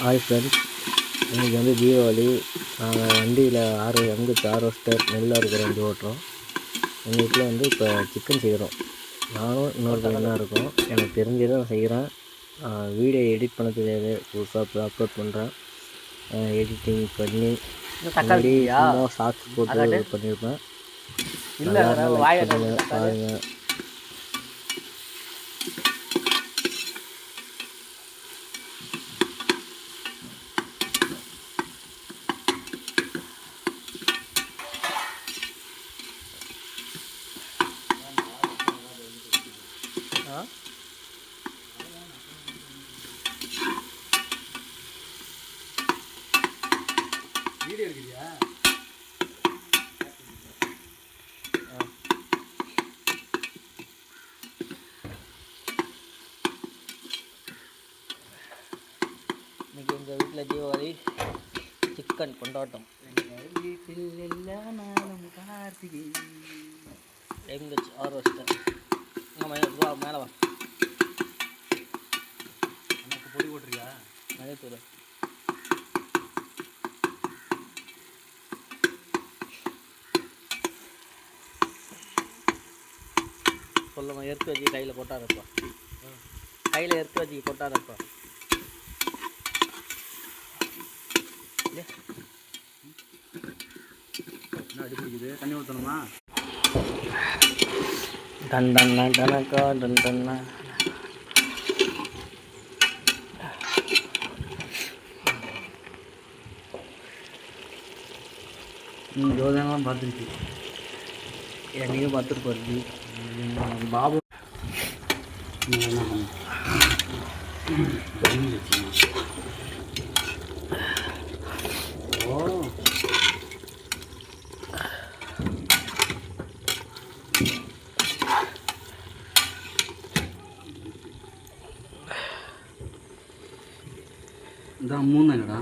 Hi friends, இன்றைக்கி வந்து தீபாவளி. நாங்கள் வண்டியில் எங்களுக்கு ஹார்வெஸ்டர் நெல் அறுக்கிற வண்டி ஓட்டுறோம். எங்கள் வீட்டில் வந்து இப்போ சிக்கன் செய்கிறோம். நானும் இன்னொரு பையனாக இருக்கோம். எனக்கு தெரிஞ்சதை நான் செய்கிறேன். வீடியோ எடிட் பண்ண தெரியாது, புதுசாக அப்லோட் பண்ணுறேன். எடிட்டிங் பண்ணி முன்னாடி சும்மா ஷார்ட்ஸ் போட்டு பண்ணியிருப்பேன். பாருங்கள். வீடியோ எடுக்கிறியா? இன்னைக்கு எங்கள் வீட்டில் தீபாவளி சிக்கன் கொண்டாட்டம். எங்கள் வீட்டில் எல்லா நாளும் கார்த்திகை. எங்கள் ஹார்வெஸ்டர் மேலே வா. எனக்கு பொடி போட்டுருக்கியா? மலைத்தூர் சொல்லுமா, எடுத்து வச்சு கையில் கொட்டாரப்பா. கையில் எடுத்து வச்சு கொட்டாரப்பா. என்ன அடி பிடிக்குது? தண்ணி ஊற்றணுமா? Ton டன்னா டனக்கா ton டன்னா. ஜோதியெல்லாம் பார்த்துருச்சு. என்னையும் பார்த்துட்டு போகிறது பாபு. ஓ, இதான் மூணு என்னடா?